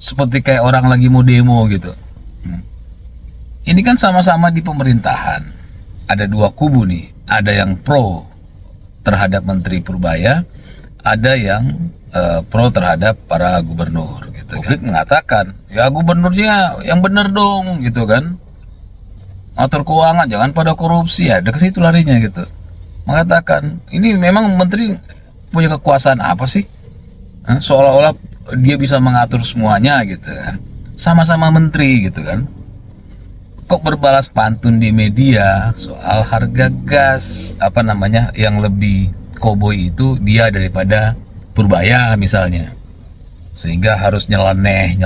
seperti kayak orang lagi mau demo gitu. Ini kan sama-sama di pemerintahan. Ada dua kubu nih. Ada yang pro terhadap Menteri Purbaya, ada yang pro terhadap para gubernur gitu. Publik mengatakan, ya gubernurnya yang bener dong gitu kan. Atur keuangan, jangan pada korupsi, ada ke situ larinya gitu. Mengatakan, ini memang menteri punya kekuasaan apa sih? Seolah-olah dia bisa mengatur semuanya gitu kan. Sama-sama menteri gitu kan. Kok berbalas pantun di media soal harga gas apa namanya yang lebih koboi itu dia daripada Purbaya misalnya, sehingga harus nyeleneh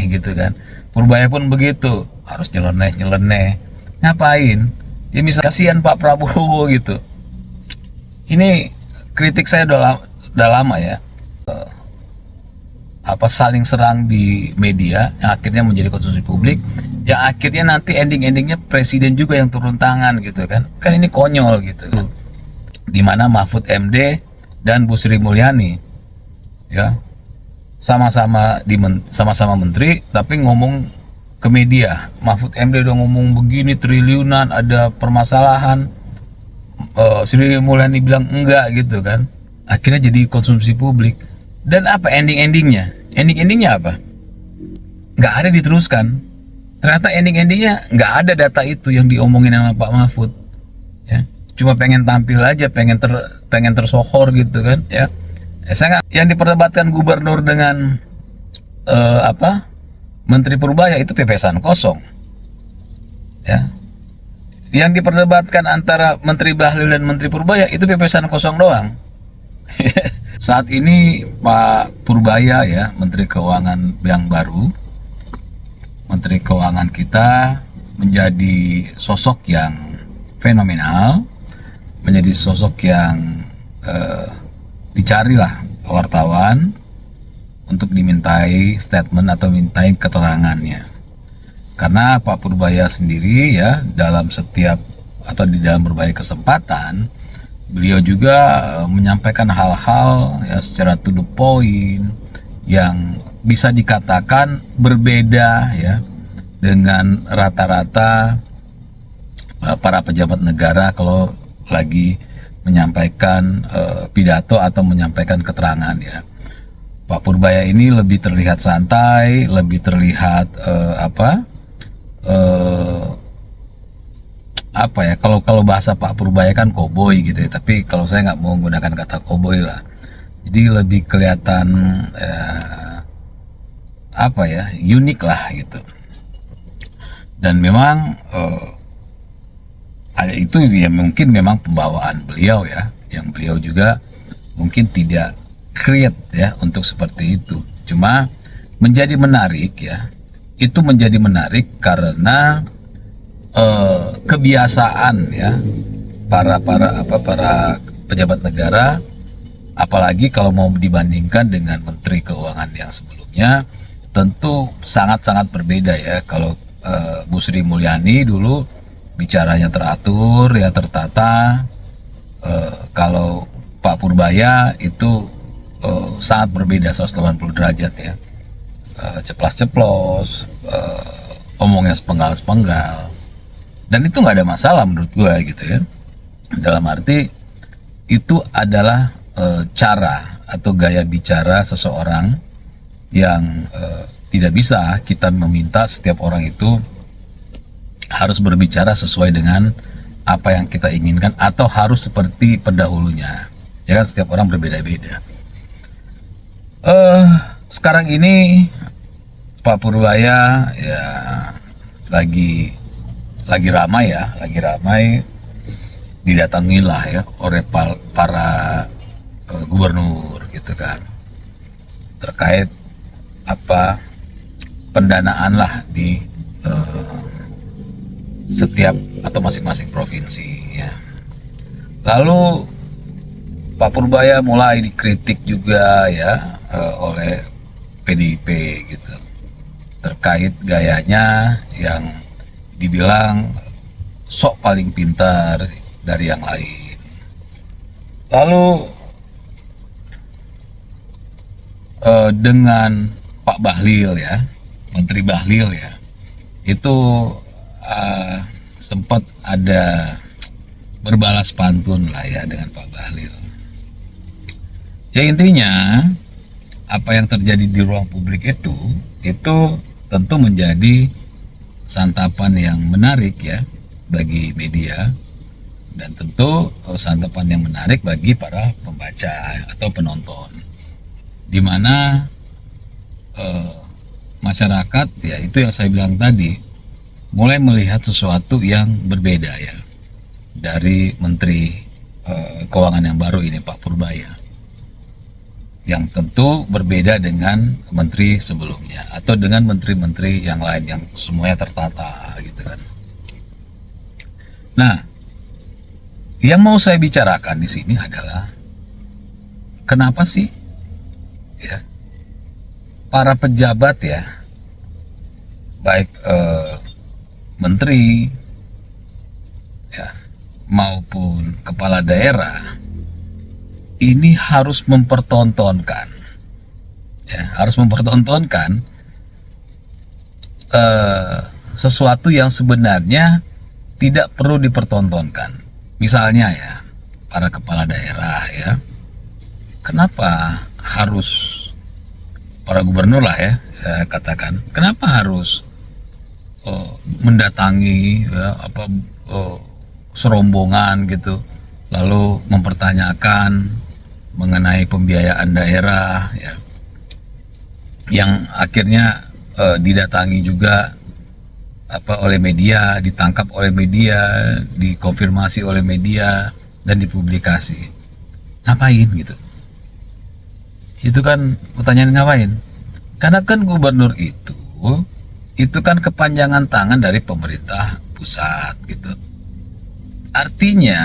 gitu kan. Purbaya pun begitu, harus nyeleneh. Ngapain? Ya misal kasihan Pak Prabowo gitu. Ini kritik saya udah lama ya, saling serang di media yang akhirnya menjadi konsumsi publik, yang akhirnya nanti endingnya presiden juga yang turun tangan gitu kan. Kan ini konyol gitu, dimana Mahfud MD dan Bu Sri Mulyani ya sama-sama menteri tapi ngomong ke media. Mahfud MD udah ngomong begini triliunan ada permasalahan, Sri Mulyani bilang enggak gitu kan. Akhirnya jadi konsumsi publik. Dan apa endingnya apa? Nggak ada diteruskan. Ternyata endingnya nggak ada data itu yang diomongin sama Pak Mahfud ya. Cuma pengen tampil aja, pengen tersohor gitu kan ya. Saya yang diperdebatkan gubernur dengan Menteri Purbaya itu pepesan kosong ya. Yang diperdebatkan antara Menteri Bahlil dan Menteri Purbaya itu pepesan kosong doang. Saat ini Pak Purbaya ya, Menteri Keuangan yang baru, Menteri Keuangan kita menjadi sosok yang fenomenal, menjadi sosok yang dicarilah wartawan untuk dimintai statement atau mintai keterangannya. Karena Pak Purbaya sendiri ya dalam setiap atau di dalam berbagai kesempatan beliau juga menyampaikan hal-hal ya secara to the point yang bisa dikatakan berbeda ya dengan rata-rata para pejabat negara kalau lagi menyampaikan pidato atau menyampaikan keterangan ya. Pak Purbaya ini lebih terlihat santai, lebih terlihat kalau bahasa Pak Purbaya kan koboi gitu ya, tapi kalau saya nggak mau menggunakan kata koboi lah, jadi lebih kelihatan unik lah gitu. Dan memang ada itu ya, mungkin memang pembawaan beliau ya, yang beliau juga mungkin tidak create ya untuk seperti itu. Cuma menjadi menarik ya, itu menjadi menarik karena kebiasaan ya para pejabat negara, apalagi kalau mau dibandingkan dengan Menteri Keuangan yang sebelumnya, tentu sangat-sangat berbeda ya. Kalau Bu Sri Mulyani dulu bicaranya teratur ya, tertata. Kalau Pak Purbaya itu sangat berbeda 180 derajat ya, ceplas-ceplos, omongnya sepenggal-sepenggal. Dan itu nggak ada masalah menurut gue gitu ya. Dalam arti itu adalah cara atau gaya bicara seseorang yang tidak bisa kita meminta setiap orang itu harus berbicara sesuai dengan apa yang kita inginkan atau harus seperti pendahulunya. Ya kan, setiap orang berbeda-beda. Sekarang ini Pak Purbaya ya lagi ramai didatangilah ya oleh para gubernur gitu kan, terkait pendanaan lah di setiap atau masing-masing provinsi ya. Lalu Pak Purbaya mulai dikritik juga ya oleh PDIP gitu, terkait gayanya yang dibilang sok paling pintar dari yang lain. Lalu dengan Pak Bahlil ya, Menteri Bahlil ya, itu sempat ada berbalas pantun lah ya dengan Pak Bahlil. Ya intinya apa yang terjadi di ruang publik itu tentu menjadi santapan yang menarik ya bagi media, dan tentu santapan yang menarik bagi para pembaca atau penonton, di mana masyarakat ya, itu yang saya bilang tadi, mulai melihat sesuatu yang berbeda ya dari Menteri Keuangan yang baru ini, Pak Purbaya, yang tentu berbeda dengan menteri sebelumnya atau dengan menteri-menteri yang lain yang semuanya tertata gitu kan. Nah, yang mau saya bicarakan di sini adalah kenapa sih ya para pejabat ya, baik menteri ya maupun kepala daerah ini harus mempertontonkan sesuatu yang sebenarnya tidak perlu dipertontonkan. Misalnya ya, para kepala daerah ya, kenapa harus, para gubernur lah ya saya katakan, kenapa harus mendatangi ya, serombongan gitu, lalu mempertanyakan mengenai pembiayaan daerah ya, yang akhirnya didatangi juga oleh media, ditangkap oleh media, dikonfirmasi oleh media, dan dipublikasi. Ngapain gitu? Itu kan pertanyaan ngapain? Karena kan gubernur itu kan kepanjangan tangan dari pemerintah pusat gitu. Artinya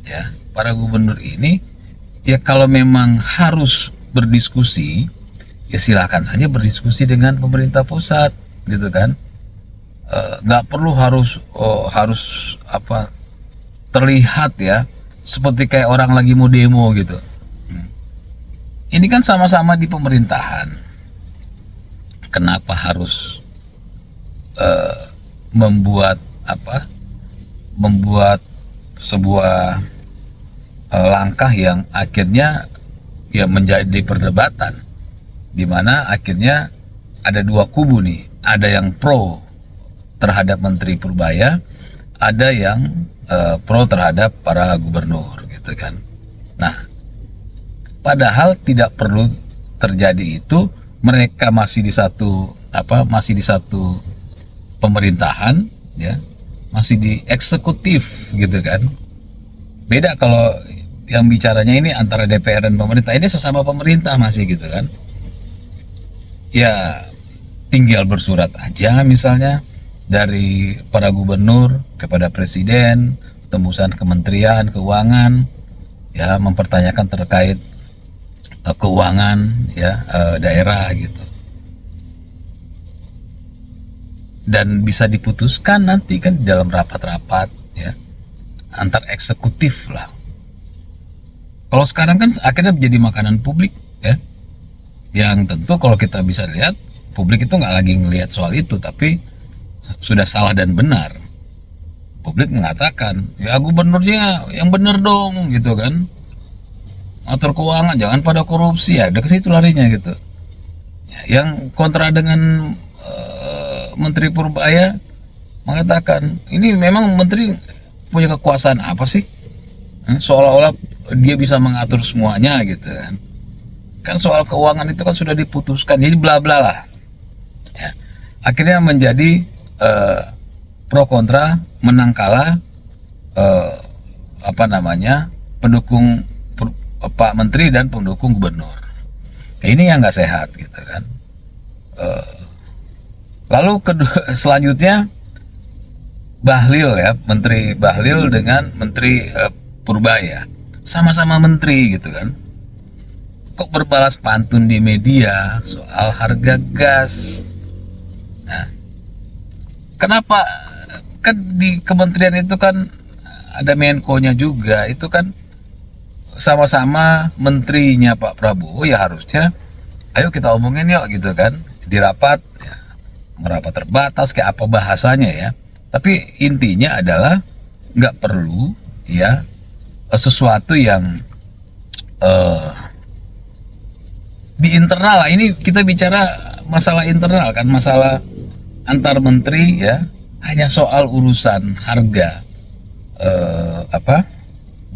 ya, para gubernur ini ya kalau memang harus berdiskusi ya silakan saja berdiskusi dengan pemerintah pusat gitu kan. Nggak perlu harus terlihat ya seperti kayak orang lagi mau demo gitu. Ini kan sama-sama di pemerintahan. Kenapa harus membuat sebuah langkah yang akhirnya ya menjadi perdebatan, di mana akhirnya ada dua kubu nih, ada yang pro terhadap Menteri Purbaya, ada yang pro terhadap para gubernur gitu kan. Nah, padahal tidak perlu terjadi itu, mereka masih di satu pemerintahan ya, masih di eksekutif gitu kan. Beda kalau yang bicaranya ini antara DPR dan pemerintah, ini sesama pemerintah masih gitu kan. Ya tinggal bersurat aja misalnya dari para gubernur kepada presiden, tembusan Kementerian Keuangan ya, mempertanyakan terkait keuangan ya daerah gitu, dan bisa diputuskan nanti kan di dalam rapat-rapat ya antar eksekutif lah. Kalau sekarang kan akhirnya menjadi makanan publik ya, yang tentu kalau kita bisa lihat, publik itu nggak lagi ngelihat soal itu, tapi sudah salah dan benar. Publik mengatakan ya gubernurnya yang benar dong gitu kan, atur keuangan, jangan pada korupsi, ya udah ke situ larinya gitu ya. Yang kontra dengan Menteri Purbaya mengatakan ini memang menteri punya kekuasaan apa sih, seolah-olah dia bisa mengatur semuanya gitu kan soal keuangan itu kan sudah diputuskan, jadi bla bla lah ya. Akhirnya menjadi pro kontra, menang kalah, pendukung Pak Menteri dan pendukung gubernur. Ini yang nggak sehat gitu kan. Lalu selanjutnya Bahlil ya, Menteri Bahlil dengan Menteri Purbaya, sama-sama menteri gitu kan, kok berbalas pantun di media soal harga gas. Nah, kenapa? Kan di kementerian itu kan ada Menko-nya juga, itu kan sama-sama menterinya Pak Prabowo, ya harusnya ayo kita omongin yuk gitu kan, di rapat ya, merapat terbatas kayak apa bahasanya ya, tapi intinya adalah nggak perlu ya sesuatu yang di internal lah. Ini kita bicara masalah internal kan, masalah antar menteri ya, hanya soal urusan harga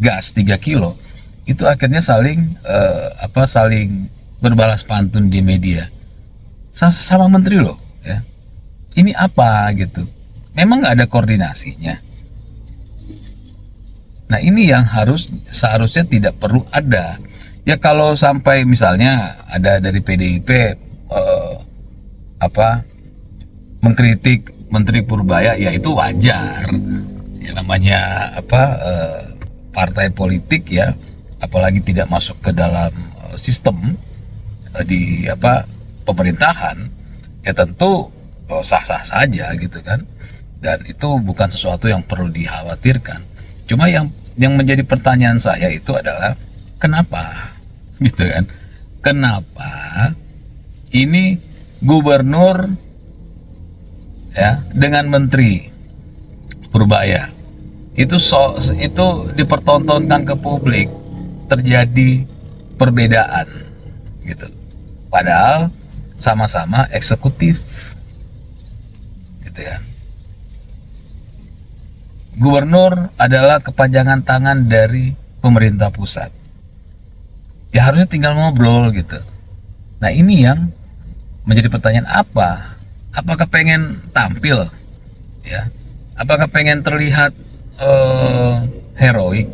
gas 3 kilo itu akhirnya saling saling berbalas pantun di media sama menteri loh ya. Ini apa gitu, memang nggak ada koordinasinya. Nah ini yang seharusnya tidak perlu ada ya. Kalau sampai misalnya ada dari PDIP mengkritik Menteri Purbaya ya itu wajar ya, namanya partai politik ya, apalagi tidak masuk ke dalam sistem di pemerintahan ya, tentu sah-sah saja gitu kan, dan itu bukan sesuatu yang perlu dikhawatirkan. Cuma yang menjadi pertanyaan saya itu adalah kenapa gitu kan, kenapa ini gubernur ya dengan menteri Purbaya itu dipertontonkan ke publik, terjadi perbedaan gitu, padahal sama-sama eksekutif gitu ya. Gubernur adalah kepanjangan tangan dari pemerintah pusat ya, harusnya tinggal ngobrol gitu. Nah ini yang menjadi pertanyaan, apakah pengen tampil ya, apakah pengen terlihat heroik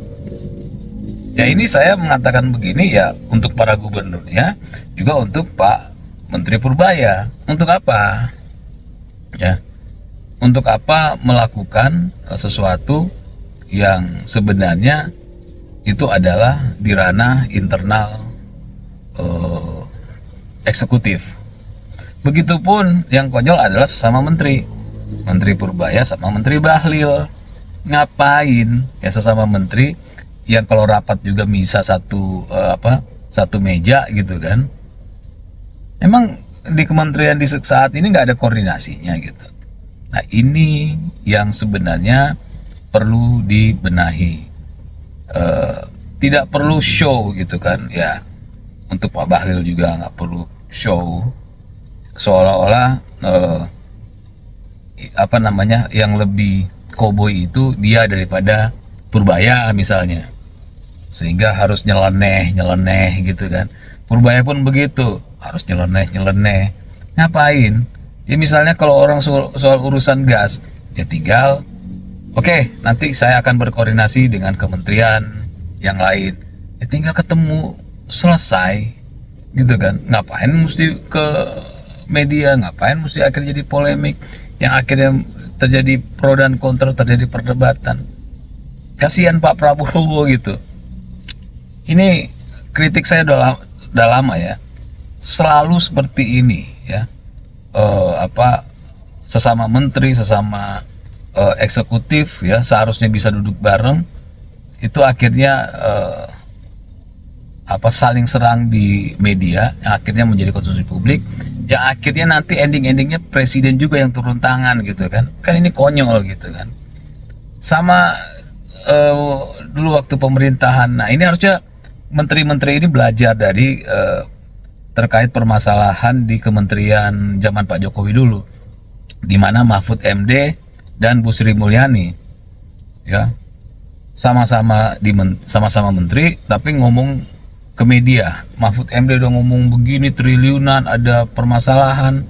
ya. Ini saya mengatakan begini ya, untuk para gubernurnya juga untuk Pak Menteri Purbaya, untuk apa ya, untuk apa melakukan sesuatu yang sebenarnya itu adalah di ranah internal eksekutif. Begitupun yang konyol adalah sesama menteri Purbaya sama Menteri Bahlil. Ngapain ya sesama menteri yang kalau rapat juga bisa satu meja gitu kan. Emang di kementerian di saat ini nggak ada koordinasinya gitu. Nah ini yang sebenarnya perlu dibenahi. Tidak perlu show gitu kan ya, untuk Pak Bahlil juga nggak perlu show seolah-olah yang lebih koboi itu dia daripada Purbaya misalnya, sehingga harus nyeleneh gitu kan. Purbaya pun begitu, harus nyeleneh. Ngapain ya, misalnya kalau orang soal urusan gas ya tinggal oke, nanti saya akan berkoordinasi dengan kementerian yang lain ya, tinggal ketemu selesai gitu kan. Ngapain mesti ke media, ngapain mesti akhirnya jadi polemik yang akhirnya terjadi pro dan kontra, terjadi perdebatan. Kasihan Pak Prabowo gitu. Ini kritik saya udah lama ya, selalu seperti ini ya. Sesama menteri, sesama eksekutif ya, seharusnya bisa duduk bareng, itu akhirnya saling serang di media, yang akhirnya menjadi konsumsi publik, yang akhirnya nanti endingnya presiden juga yang turun tangan gitu kan. Kan ini konyol gitu kan. Sama dulu waktu pemerintahan. Nah ini harusnya menteri-menteri ini belajar dari terkait permasalahan di kementerian zaman Pak Jokowi dulu, di mana Mahfud MD dan Bu Sri Mulyani ya sama-sama menteri tapi ngomong ke media. Mahfud MD udah ngomong begini triliunan, ada permasalahan,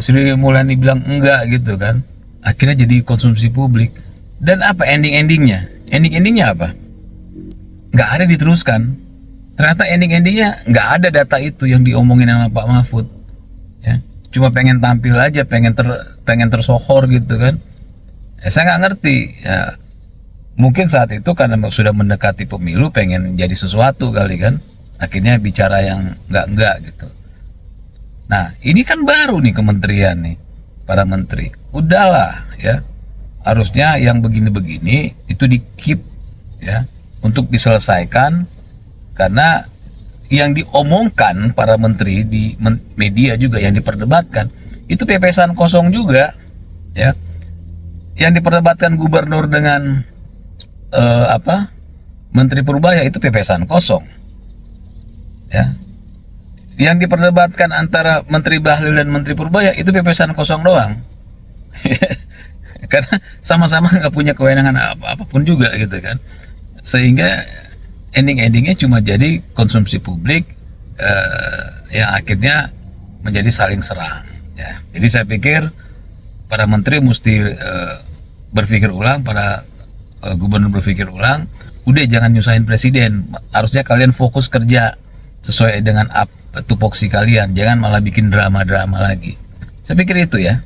Sri Mulyani bilang enggak gitu kan. Akhirnya jadi konsumsi publik. Dan apa endingnya apa? Nggak ada diteruskan. Ternyata endingnya nggak ada data itu yang diomongin sama Pak Mahfud ya. Cuma pengen tampil aja, pengen tersohor gitu kan. Saya nggak ngerti ya. Mungkin saat itu karena sudah mendekati pemilu, pengen jadi sesuatu kali kan, akhirnya bicara yang enggak gitu. Nah ini kan baru nih kementerian nih, para menteri, udahlah ya, harusnya yang begini-begini itu di keep ya, untuk diselesaikan, karena yang diomongkan para menteri di media juga yang diperdebatkan itu pepesan kosong juga, ya. Yang diperdebatkan gubernur dengan Menteri Purbaya itu pepesan kosong, ya. Yang diperdebatkan antara Menteri Bahlil dan Menteri Purbaya itu pepesan kosong doang. Karena sama-sama nggak punya kewenangan apapun juga gitu kan, sehingga endingnya cuma jadi konsumsi publik yang akhirnya menjadi saling serang, ya. Jadi saya pikir para menteri mesti berpikir ulang, para gubernur berpikir ulang, udah jangan nyusahin presiden, harusnya kalian fokus kerja sesuai dengan tupoksi kalian, jangan malah bikin drama-drama lagi. Saya pikir itu, ya.